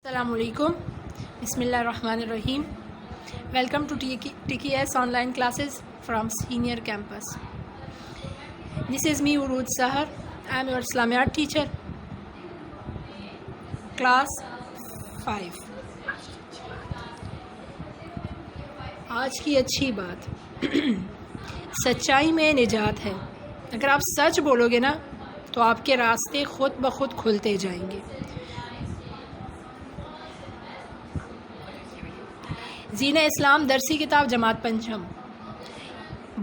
السلام علیکم. بسم اللہ الرحمن الرحیم. Welcome to TKS online classes from senior campus. This is me Urooj Sahar. I am your Islamiyat teacher, class 5. آج کی اچھی بات سچائی میں نجات ہے. اگر آپ سچ بولو گے نا تو آپ کے راستے خود بخود کھلتے جائیں گے. زین اسلام درسی کتاب جماعت پنجم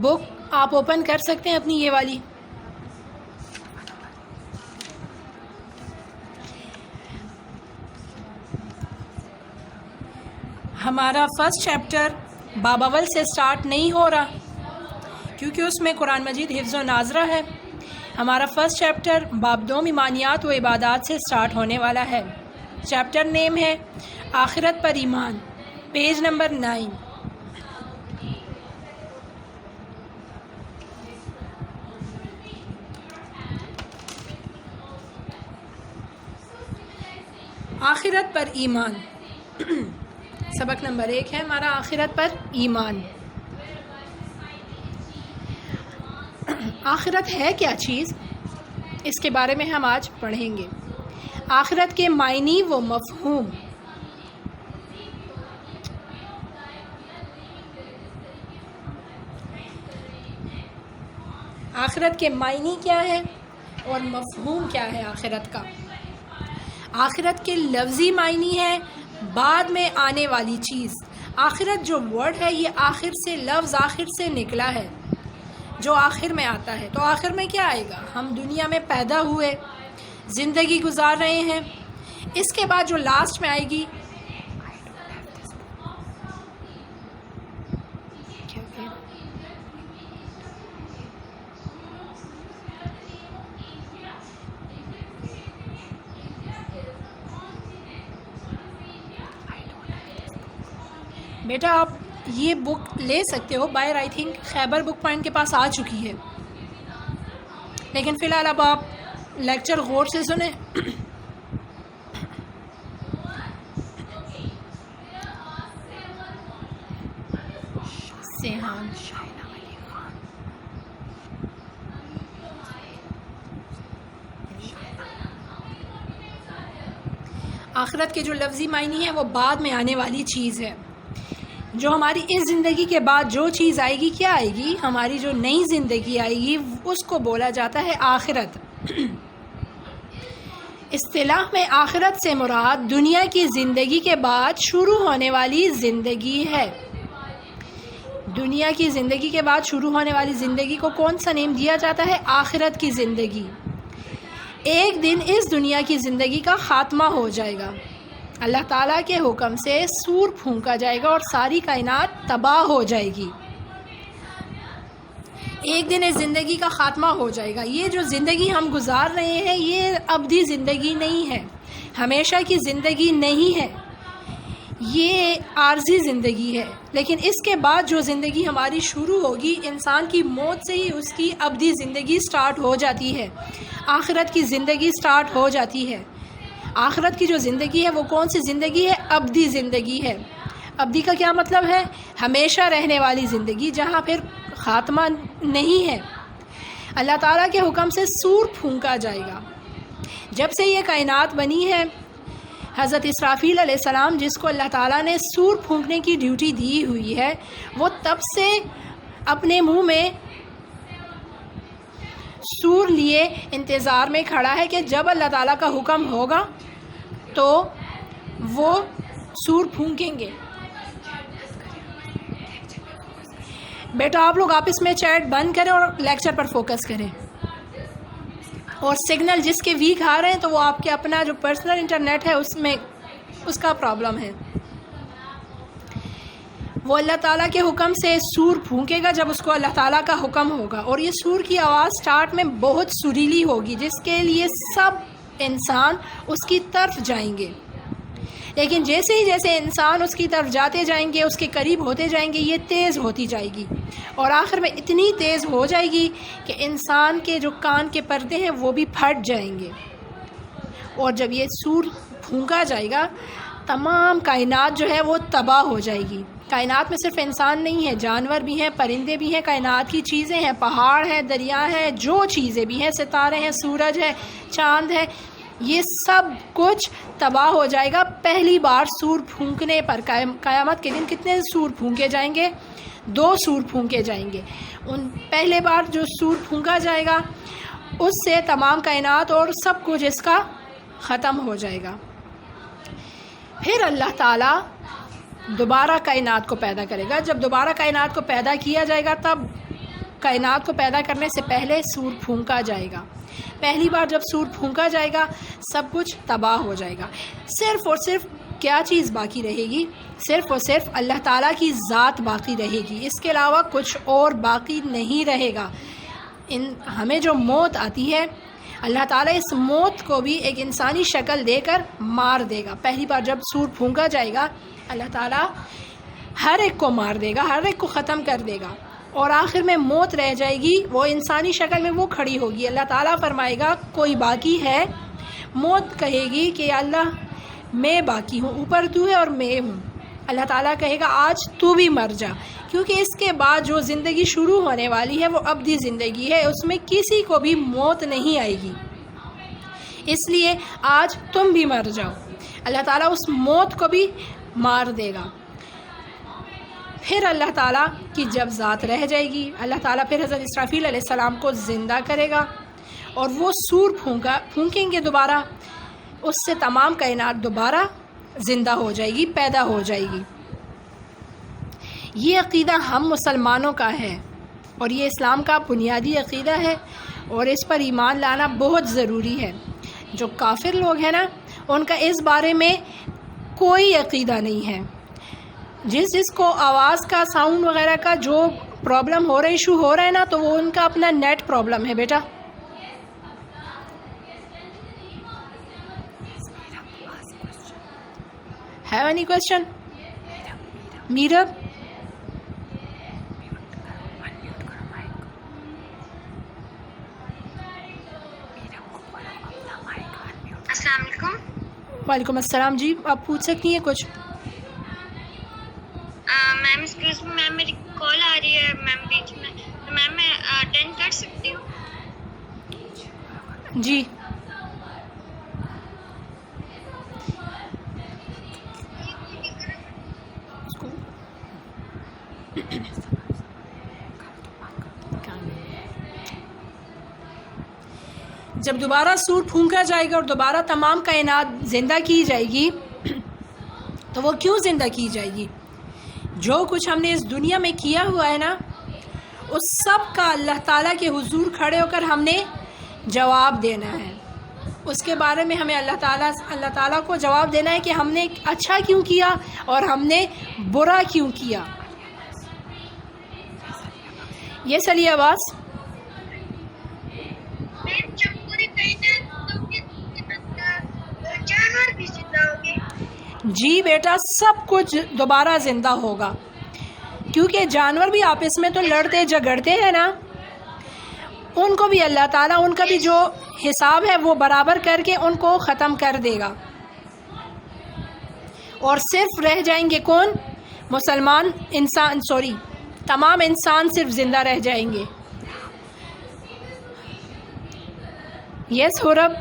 بک آپ اوپن کر سکتے ہیں اپنی یہ والی. ہمارا فرسٹ چیپٹر باب اول سے سٹارٹ نہیں ہو رہا کیونکہ اس میں قرآن مجید حفظ و ناظرہ ہے. ہمارا فرسٹ چیپٹر باب دوم ایمانیات و عبادات سے سٹارٹ ہونے والا ہے. چیپٹر نیم ہے آخرت پر ایمان, پیج نمبر 9. آخرت پر ایمان سبق نمبر 1 ہے ہمارا آخرت پر ایمان. آخرت ہے کیا چیز, اس کے بارے میں ہم آج پڑھیں گے. آخرت کے معنی و مفہوم. آخرت کے معنی کیا ہے اور مفہوم کیا ہے آخرت کا. آخرت کے لفظی معنی ہے بعد میں آنے والی چیز. آخرت جو ورڈ ہے یہ آخر سے, لفظ آخر سے نکلا ہے, جو آخر میں آتا ہے. تو آخر میں کیا آئے گا, ہم دنیا میں پیدا ہوئے, زندگی گزار رہے ہیں, اس کے بعد جو لاسٹ میں آئے گی بیٹا, آپ یہ بک لے سکتے ہو باہر. I think Khyber book point کے پاس آ چکی ہے, لیکن فی الحال اب آپ لیکچر غور سے سنیں. سیحان آخرت کے جو لفظی معنی ہے وہ بعد میں آنے والی چیز ہے. جو ہماری اس زندگی کے بعد جو چیز آئے گی, کیا آئے گی, ہماری جو نئی زندگی آئے گی اس کو بولا جاتا ہے آخرت. اصطلاح میں آخرت سے مراد دنیا کی زندگی کے بعد شروع ہونے والی زندگی ہے. دنیا کی زندگی کے بعد شروع ہونے والی زندگی کو کون سا نیم دیا جاتا ہے, آخرت کی زندگی. ایک دن اس دنیا کی زندگی کا خاتمہ ہو جائے گا. اللہ تعالیٰ کے حکم سے سور پھونکا جائے گا اور ساری کائنات تباہ ہو جائے گی. ایک دن اس زندگی کا خاتمہ ہو جائے گا. یہ جو زندگی ہم گزار رہے ہیں یہ ابدی زندگی نہیں ہے, ہمیشہ کی زندگی نہیں ہے, یہ عارضی زندگی ہے. لیکن اس کے بعد جو زندگی ہماری شروع ہوگی, انسان کی موت سے ہی اس کی ابدی زندگی سٹارٹ ہو جاتی ہے, آخرت کی زندگی سٹارٹ ہو جاتی ہے. آخرت کی جو زندگی ہے وہ کون سی زندگی ہے, ابدی زندگی ہے. ابدی کا کیا مطلب ہے, ہمیشہ رہنے والی زندگی جہاں پھر خاتمہ نہیں ہے. اللہ تعالیٰ کے حکم سے سور پھونکا جائے گا. جب سے یہ کائنات بنی ہے, حضرت اسرافیل علیہ السلام جس کو اللہ تعالیٰ نے سور پھونکنے کی ڈیوٹی دی ہوئی ہے, وہ تب سے اپنے منہ میں سور لیے انتظار میں کھڑا ہے کہ جب اللہ تعالیٰ کا حکم ہوگا تو وہ سور پھونکیں گے. بیٹا آپ لوگ آپس میں چیٹ بند کریں اور لیکچر پر فوکس کریں. اور سگنل جس کے ویک آ رہے ہیں تو وہ آپ کے اپنا جو پرسنل انٹرنیٹ ہے اس میں اس کا پرابلم ہے. وہ اللہ تعالیٰ کے حکم سے سور پھونکے گا جب اس کو اللہ تعالیٰ کا حکم ہوگا. اور یہ سور کی آواز سٹارٹ میں بہت سریلی ہوگی جس کے لیے سب انسان اس کی طرف جائیں گے. لیکن جیسے ہی جیسے انسان اس کی طرف جاتے جائیں گے, اس کے قریب ہوتے جائیں گے, یہ تیز ہوتی جائے گی اور آخر میں اتنی تیز ہو جائے گی کہ انسان کے جو کان کے پردے ہیں وہ بھی پھٹ جائیں گے. اور جب یہ سور پھونکا جائے گا تمام کائنات جو ہے وہ تباہ ہو جائے گی. کائنات میں صرف انسان نہیں ہے، جانور بھی ہیں، پرندے بھی ہیں، کائنات کی چیزیں ہیں، پہاڑ ہیں، دریا ہیں، جو چیزیں بھی ہیں، ستارے ہیں، سورج ہے، چاند ہے، یہ سب کچھ تباہ ہو جائے گا پہلی بار سور پھونکنے پر. قیامت کے دن کتنے سور پھونکے جائیں گے؟ 2 سور پھونکے جائیں گے. ان پہلے بار جو سور پھونکا جائے گا اس سے تمام کائنات اور سب کچھ اس کا ختم ہو جائے گا. پھر اللہ تعالیٰ دوبارہ کائنات کو پیدا کرے گا. جب دوبارہ کائنات کو پیدا کیا جائے گا تب کائنات کو پیدا کرنے سے پہلے سور پھونکا جائے گا. پہلی بار جب سور پھونکا جائے گا سب کچھ تباہ ہو جائے گا. صرف اور صرف کیا چیز باقی رہے گی؟ صرف اور صرف اللہ تعالیٰ کی ذات باقی رہے گی. اس کے علاوہ کچھ اور باقی نہیں رہے گا. ہمیں جو موت آتی ہے اللہ تعالیٰ اس موت کو بھی ایک انسانی شکل دے کر مار دے گا. پہلی بار جب سور پھونکا جائے گا اللہ تعالیٰ ہر ایک کو مار دے گا، ہر ایک کو ختم کر دے گا، اور آخر میں موت رہ جائے گی. وہ انسانی شکل میں وہ کھڑی ہوگی. اللہ تعالیٰ فرمائے گا کوئی باقی ہے؟ موت کہے گی کہ یا اللہ میں باقی ہوں، اوپر تو ہے اور میں ہوں. اللہ تعالیٰ کہے گا آج تو بھی مر جا، کیونکہ اس کے بعد جو زندگی شروع ہونے والی ہے وہ ابدی زندگی ہے، اس میں کسی کو بھی موت نہیں آئے گی، اس لیے آج تم بھی مر جاؤ. اللہ تعالیٰ اس موت کو بھی مار دے گا. پھر اللہ تعالیٰ کی جب ذات رہ جائے گی اللہ تعالیٰ پھر حضرت اسرافیل علیہ السلام کو زندہ کرے گا اور وہ سور پھونکیں گے دوبارہ. اس سے تمام کائنات دوبارہ زندہ ہو جائے گی، پیدا ہو جائے گی. یہ عقیدہ ہم مسلمانوں کا ہے اور یہ اسلام کا بنیادی عقیدہ ہے اور اس پر ایمان لانا بہت ضروری ہے. جو کافر لوگ ہیں نا ان کا اس بارے میں کوئی عقیدہ نہیں ہے. جس کو آواز کا ساؤنڈ وغیرہ کا جو پرابلم ہو رہا ہے، ایشو ہو رہا ہے نا، تو وہ ان کا اپنا نیٹ پرابلم ہے بیٹا. Have any question? میرا السلام علیکم. وعلیکم السلام. جی آپ پوچھ سکتی ہیں کچھ. میم ایکسکیوز می میم، میری کال آ رہی ہے میم بیچ میں، تو میم میں اٹینڈ کر سکتی ہوں؟ جی جب دوبارہ سور پھونکا جائے گا اور دوبارہ تمام کائنات زندہ کی جائے گی تو وہ کیوں زندہ کی جائے گی؟ جو کچھ ہم نے اس دنیا میں کیا ہوا ہے نا اس سب کا اللہ تعالیٰ کے حضور کھڑے ہو کر ہم نے جواب دینا ہے. اس کے بارے میں ہمیں اللہ تعالیٰ کو جواب دینا ہے کہ ہم نے اچھا کیوں کیا اور ہم نے برا کیوں کیا. یہ چلیے آواز. جانور بھی زندہ ہوگے؟ جی بیٹا سب کچھ دوبارہ زندہ ہوگا، کیونکہ جانور بھی آپس میں تو لڑتے جھگڑتے ہیں نا، ان کو بھی اللہ تعالیٰ ان کا بھی جو حساب ہے وہ برابر کر کے ان کو ختم کر دے گا. اور صرف رہ جائیں گے کون؟ مسلمان انسان، تمام انسان صرف زندہ رہ جائیں گے. یس ہورب.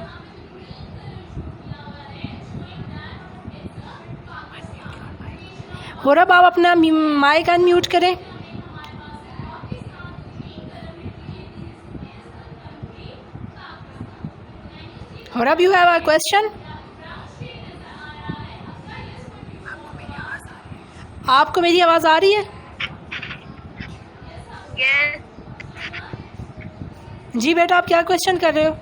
ہورب آپ اپنا مائک ان میوٹ کریں. ہورب یو ہیو اے کویسچن؟ آپ کو میری آواز آ رہی ہے؟ جی بیٹا آپ کیا کویسچن کر رہے ہو؟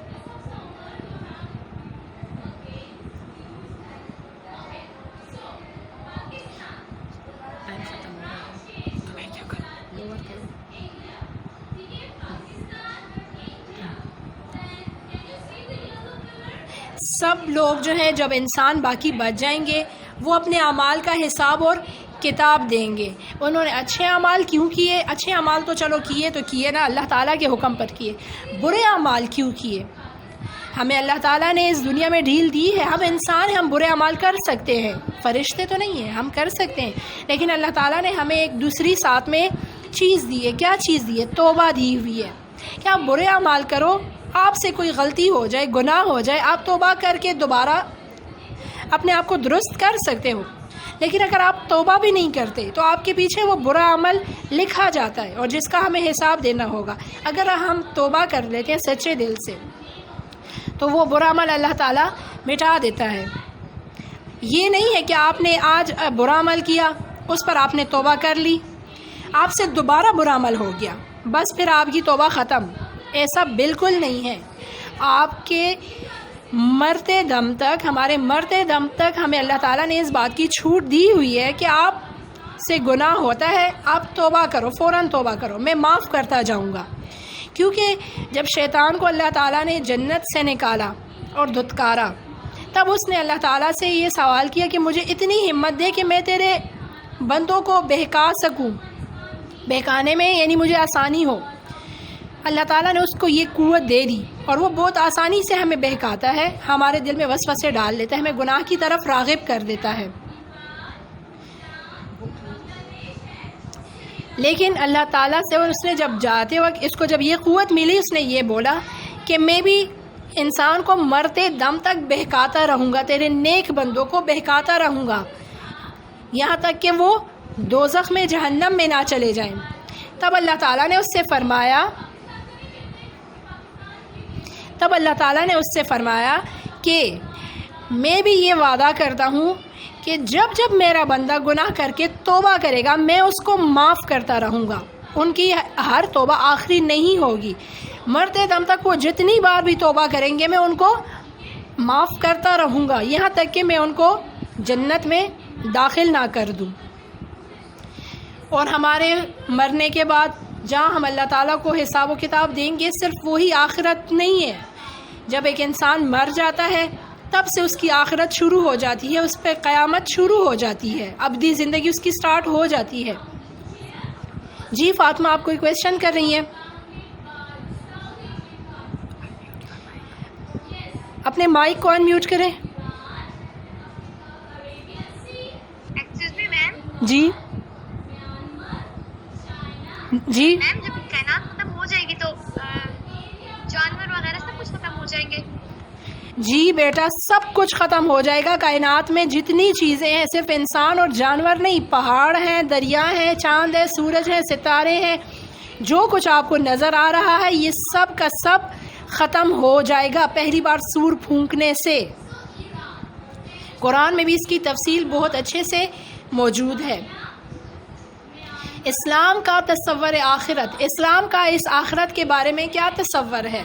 سب لوگ جو ہیں جب انسان باقی بچ جائیں گے وہ اپنے اعمال کا حساب اور کتاب دیں گے. انہوں نے اچھے اعمال کیوں کیے؟ اچھے اعمال تو چلو کیے تو کیے نا، اللہ تعالیٰ کے حکم پر کیے. برے اعمال کیوں کیے؟ ہمیں اللہ تعالیٰ نے اس دنیا میں ڈھیل دی ہے. ہم انسان ہیں, ہم برے اعمال کر سکتے ہیں, فرشتے تو نہیں ہیں, ہم کر سکتے ہیں, لیکن اللہ تعالیٰ نے ہمیں ایک دوسری ساتھ میں چیز دی ہے. کیا چیز دی ہے؟ توبہ دی ہوئی ہے کہ آپ برے اعمال کرو, آپ سے کوئی غلطی ہو جائے, گناہ ہو جائے, آپ توبہ کر کے دوبارہ اپنے آپ کو درست کر سکتے ہو. لیکن اگر آپ توبہ بھی نہیں کرتے تو آپ کے پیچھے وہ برا عمل لکھا جاتا ہے اور جس کا ہمیں حساب دینا ہوگا. اگر ہم توبہ کر لیتے ہیں سچے دل سے تو وہ برا عمل اللہ تعالیٰ مٹا دیتا ہے. یہ نہیں ہے کہ آپ نے آج برا عمل کیا, اس پر آپ نے توبہ کر لی, آپ سے دوبارہ برا عمل ہو گیا, بس پھر آپ کی توبہ ختم. ایسا بالکل نہیں ہے. آپ کے مرتے دم تک, ہمارے مرتے دم تک ہمیں اللہ تعالیٰ نے اس بات کی چھوٹ دی ہوئی ہے کہ آپ سے گناہ ہوتا ہے, آپ توبہ کرو, فوراً توبہ کرو, میں معاف کرتا جاؤں گا. کیونکہ جب شیطان کو اللہ تعالیٰ نے جنت سے نکالا اور دھتکارا, تب اس نے اللہ تعالیٰ سے یہ سوال کیا کہ مجھے اتنی ہمت دے کہ میں تیرے بندوں کو بہکا سکوں. بہکانے میں یعنی مجھے آسانی ہو. اللہ تعالیٰ نے اس کو یہ قوت دے دی اور وہ بہت آسانی سے ہمیں بہکاتا ہے, ہمارے دل میں وسوسے ڈال دیتا ہے, ہمیں گناہ کی طرف راغب کر دیتا ہے. لیکن اللہ تعالیٰ سے اس نے جب جاتے وقت اس کو جب یہ قوت ملی, اس نے یہ بولا کہ میں بھی انسان کو مرتے دم تک بہکاتا رہوں گا, تیرے نیک بندوں کو بہکاتا رہوں گا, یہاں تک کہ وہ دوزخ میں, جہنم میں نہ چلے جائیں. تب اللہ تعالیٰ نے اس سے فرمایا کہ میں بھی یہ وعدہ کرتا ہوں کہ جب جب میرا بندہ گناہ کر کے توبہ کرے گا میں اس کو معاف کرتا رہوں گا. ان کی ہر توبہ آخری نہیں ہوگی, مرتے دم تک وہ جتنی بار بھی توبہ کریں گے میں ان کو معاف کرتا رہوں گا, یہاں تک کہ میں ان کو جنت میں داخل نہ کر دوں. اور ہمارے مرنے کے بعد جہاں ہم اللہ تعالیٰ کو حساب و کتاب دیں گے, صرف وہی آخرت نہیں ہے. جب ایک انسان مر جاتا ہے تب سے اس کی آخرت شروع ہو جاتی ہے, اس پہ قیامت شروع ہو جاتی ہے, ابدی زندگی اس کی سٹارٹ ہو جاتی ہے. جی فاطمہ, آپ کوئی کویسچن کر رہی ہیں؟ اپنے مائک کو انمیوٹ کریں. ایکسکیوز می میم. جی جی میم جب کائنات ختم ہو جائے گی تو جانور وغیرہ سب کچھ ختم ہو جائیں گے؟ جی بیٹا, سب کچھ ختم ہو جائے گا. کائنات میں جتنی چیزیں ہیں, صرف انسان اور جانور نہیں, پہاڑ ہیں, دریا ہیں, چاند ہے, سورج ہے, ستارے ہیں, جو کچھ آپ کو نظر آ رہا ہے یہ سب کا سب ختم ہو جائے گا پہلی بار سور پھونکنے سے. قرآن میں بھی اس کی تفصیل بہت اچھے سے موجود ہے. اسلام کا تصور آخرت, اسلام کا اس آخرت کے بارے میں کیا تصور ہے؟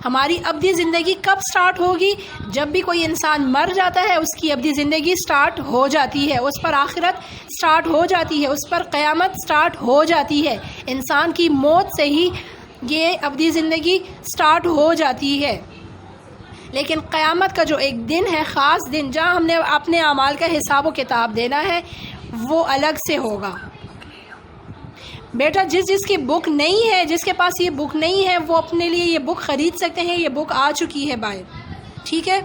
ہماری ابدی زندگی کب سٹارٹ ہوگی؟ جب بھی کوئی انسان مر جاتا ہے اس کی ابدی زندگی سٹارٹ ہو جاتی ہے, اس پر آخرت سٹارٹ ہو جاتی ہے, اس پر قیامت سٹارٹ ہو جاتی ہے. انسان کی موت سے ہی یہ ابدی زندگی سٹارٹ ہو جاتی ہے. لیکن قیامت کا جو ایک دن ہے, خاص دن, جہاں ہم نے اپنے اعمال کا حساب و کتاب دینا ہے, وہ الگ سے ہوگا. بیٹا جس کی بک نہیں ہے, جس کے پاس یہ بک نہیں ہے, وہ اپنے لیے یہ بک خرید سکتے ہیں, یہ بک آ چکی ہے باہر, ٹھیک ہے.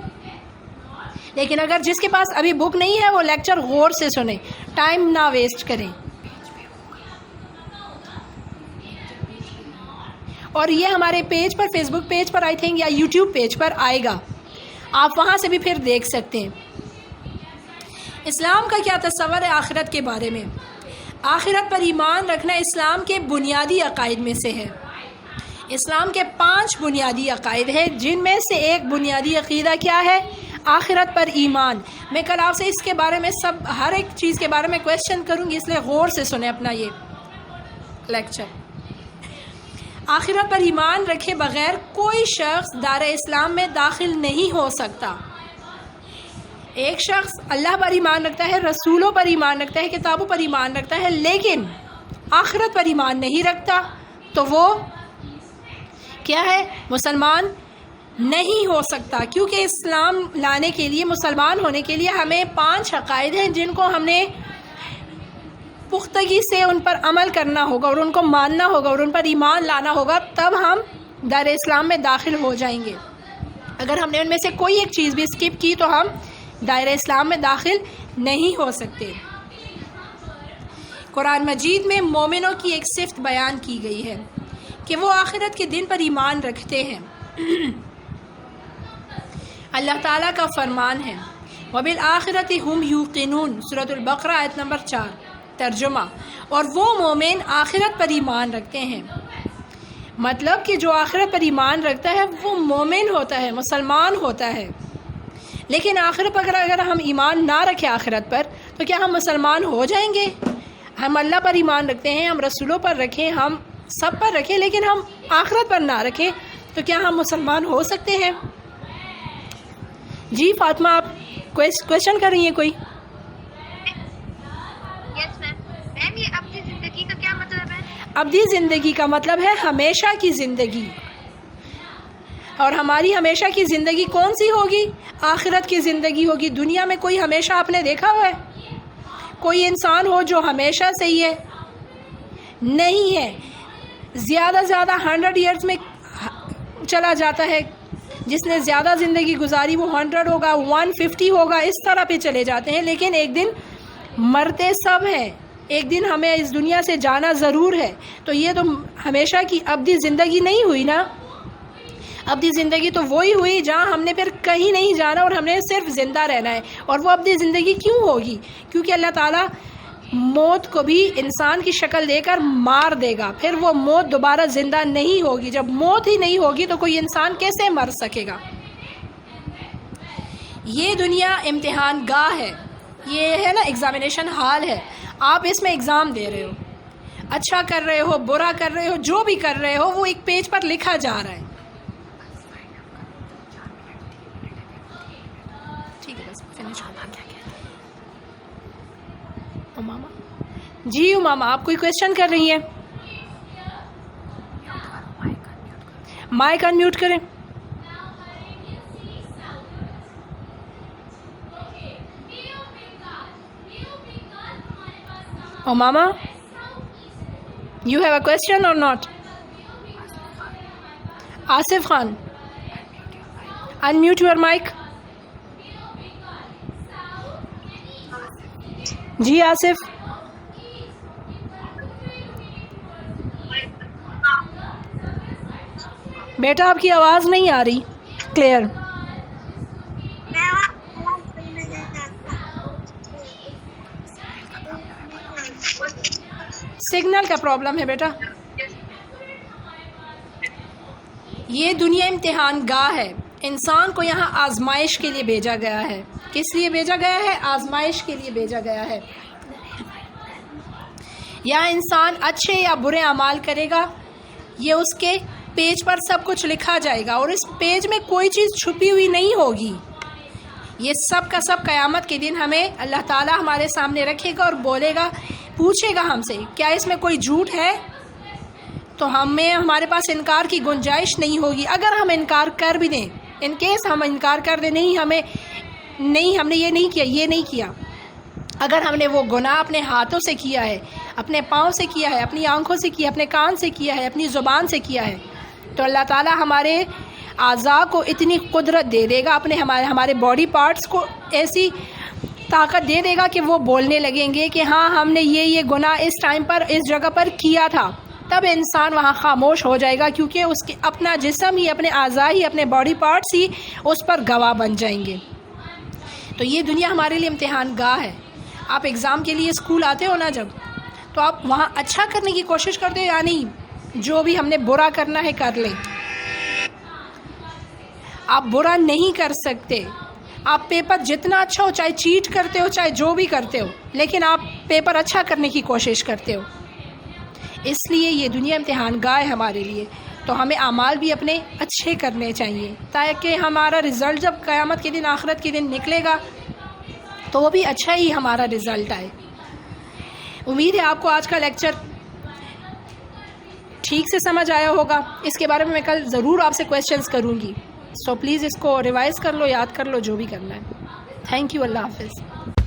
لیکن اگر جس کے پاس ابھی بک نہیں ہے وہ لیکچر غور سے سنیں, ٹائم نہ ویسٹ کریں. اور یہ ہمارے پیج پر, فیس بک پیج پر آئی تھنک یا یوٹیوب پیج پر آئے گا, آپ وہاں سے بھی پھر دیکھ سکتے ہیں. اسلام کا کیا تصور ہے آخرت کے بارے میں؟ آخرت پر ایمان رکھنا اسلام کے بنیادی عقائد میں سے ہے. اسلام کے 5 بنیادی عقائد ہیں, جن میں سے ایک بنیادی عقیدہ کیا ہے؟ آخرت پر ایمان. میں کل آپ سے اس کے بارے میں ہر ایک چیز کے بارے میں کویسچن کروں گی, اس لیے غور سے سنیں اپنا یہ لیکچر. آخرت پر ایمان رکھے بغیر کوئی شخص دار اسلام میں داخل نہیں ہو سکتا. ایک شخص اللہ پر ایمان رکھتا ہے, رسولوں پر ایمان رکھتا ہے, کتابوں پر ایمان رکھتا ہے, لیکن آخرت پر ایمان نہیں رکھتا, تو وہ کیا ہے؟ مسلمان نہیں ہو سکتا. کیونکہ اسلام لانے کے لیے, مسلمان ہونے کے لیے ہمیں 5 عقائد ہیں جن کو ہم نے پختگی سے ان پر عمل کرنا ہوگا اور ان کو ماننا ہوگا اور ان پر ایمان لانا ہوگا, تب ہم دار اسلام میں داخل ہو جائیں گے. اگر ہم نے ان میں سے کوئی ایک چیز بھی اسکپ کی تو ہم دائرہ اسلام میں داخل نہیں ہو سکتے۔ قرآن مجید میں مومنوں کی ایک صفت بیان کی گئی ہے کہ وہ آخرت کے دن پر ایمان رکھتے ہیں۔ اللہ تعالیٰ کا فرمان ہے وَبِالْآخِرَةِ هُمْ يُوقِنُونَ، سورۃ البقرہ آیت نمبر 4، ترجمہ، اور وہ مومن آخرت پر ایمان رکھتے ہیں۔ مطلب کہ جو آخرت پر ایمان رکھتا ہے وہ مومن ہوتا ہے، مسلمان ہوتا ہے۔ لیکن آخرت پر اگر ہم ایمان نہ رکھیں آخرت پر تو کیا ہم مسلمان ہو جائیں گے؟ ہم اللہ پر ایمان رکھتے ہیں، ہم رسولوں پر رکھیں، ہم سب پر رکھیں، لیکن ہم آخرت پر نہ رکھیں تو کیا ہم مسلمان ہو سکتے ہیں؟ جی فاطمہ، آپ کویشچن کر رہی ہیں کوئی؟ یس میم۔ میم یہ اپنی زندگی کا کیا مطلب ہے؟ ابدی زندگی کا مطلب ہے ہمیشہ کی زندگی، اور ہماری ہمیشہ کی زندگی کون سی ہوگی؟ آخرت کی زندگی ہوگی۔ دنیا میں کوئی ہمیشہ آپ نے دیکھا ہوا ہے؟ کوئی انسان ہو جو ہمیشہ سے ہی ہے؟ نہیں ہے، زیادہ سے زیادہ 100 ایئرز میں چلا جاتا ہے۔ جس نے زیادہ زندگی گزاری وہ 100 ہوگا، 150 ہوگا، اس طرح پہ چلے جاتے ہیں، لیکن ایک دن مرتے سب ہیں، ایک دن ہمیں اس دنیا سے جانا ضرور ہے۔ تو یہ تو ہمیشہ کی ابدی زندگی نہیں ہوئی نا۔ ابدی زندگی تو وہی ہوئی جہاں ہم نے پھر کہیں نہیں جانا اور ہم نے صرف زندہ رہنا ہے۔ اور وہ ابدی زندگی کیوں ہوگی؟ کیونکہ اللہ تعالیٰ موت کو بھی انسان کی شکل دے کر مار دے گا، پھر وہ موت دوبارہ زندہ نہیں ہوگی۔ جب موت ہی نہیں ہوگی تو کوئی انسان کیسے مر سکے گا؟ یہ دنیا امتحان گاہ ہے، یہ ہے نا ایگزامینیشن ہال ہے۔ آپ اس میں ایگزام دے رہے ہو، اچھا کر رہے ہو، برا کر رہے ہو، جو بھی کر رہے ہو وہ ایک پیج پر لکھا جا رہا ہے۔ ٹھیک ہے، بس فنش کرنا۔ کیا کہتے ہیں اماما؟ جی اماما، آپ کوئی کویشچن کر رہی ہیں؟ مائک انمیوٹ کریں۔ اماما، you have a question or not? Asif Khan, unmute your mic. جی آصف، بیٹا آپ کی آواز نہیں آ رہی کلیئر۔ سگنل کا پرابلم ہے بیٹا۔ یہ دنیا امتحان گاہ ہے، انسان کو یہاں آزمائش کے لیے بھیجا گیا ہے۔ کس لیے بھیجا گیا ہے؟ آزمائش کے لیے بھیجا گیا ہے۔ یا انسان اچھے یا برے اعمال کرے گا، یہ اس کے پیج پر سب کچھ لکھا جائے گا، اور اس پیج میں کوئی چیز چھپی ہوئی نہیں ہوگی۔ یہ سب کا سب قیامت کے دن ہمیں اللہ تعالیٰ ہمارے سامنے رکھے گا اور بولے گا، پوچھے گا ہم سے کیا اس میں کوئی جھوٹ ہے؟ تو ہمارے پاس انکار کی گنجائش نہیں ہوگی۔ اگر ہم انکار کر بھی دیں، ان کیس ہم انکار کر دیں ہم نے یہ نہیں کیا، یہ نہیں کیا، اگر ہم نے وہ گناہ اپنے ہاتھوں سے کیا ہے، اپنے پاؤں سے کیا ہے، اپنی آنکھوں سے کیا ہے، اپنے کان سے کیا ہے، اپنی زبان سے کیا ہے، تو اللہ تعالیٰ ہمارے اعضاء کو اتنی قدرت دے دے گا، ہمارے باڈی پارٹس کو ایسی طاقت دے دے گا کہ وہ بولنے لگیں گے کہ ہاں ہم نے یہ گناہ اس ٹائم پر اس جگہ پر کیا تھا۔ تب انسان وہاں خاموش ہو جائے گا، کیونکہ اس کے اپنا جسم ہی، اپنے اعضاء ہی، اپنے باڈی پارٹس ہی اس پر گواہ بن جائیں گے۔ تو یہ دنیا ہمارے لیے امتحان گاہ ہے۔ آپ ایگزام کے لیے اسکول آتے ہو نا جب، تو آپ وہاں اچھا کرنے کی کوشش کرتے ہو یا نہیں؟ جو بھی ہم نے برا کرنا ہے کر لیں، آپ برا نہیں کر سکتے۔ آپ پیپر جتنا اچھا ہو، چاہے چیٹ کرتے ہو، چاہے جو بھی کرتے ہو، لیکن آپ پیپر اچھا کرنے کی کوشش کرتے ہو۔ اس لیے یہ دنیا امتحان گاہ ہے ہمارے لیے، تو ہمیں اعمال بھی اپنے اچھے کرنے چاہیے، تاکہ ہمارا رزلٹ جب قیامت کے دن، آخرت کے دن نکلے گا تو وہ بھی اچھا ہی ہمارا رزلٹ آئے۔ امید ہے آپ کو آج کا لیکچر ٹھیک سے سمجھ آیا ہوگا۔ اس کے بارے میں کل ضرور آپ سے کویشچنز کروں گی، سو پلیز اس کو ریوائز کر لو، یاد کر لو، جو بھی کرنا ہے۔ تھینک یو، اللہ حافظ۔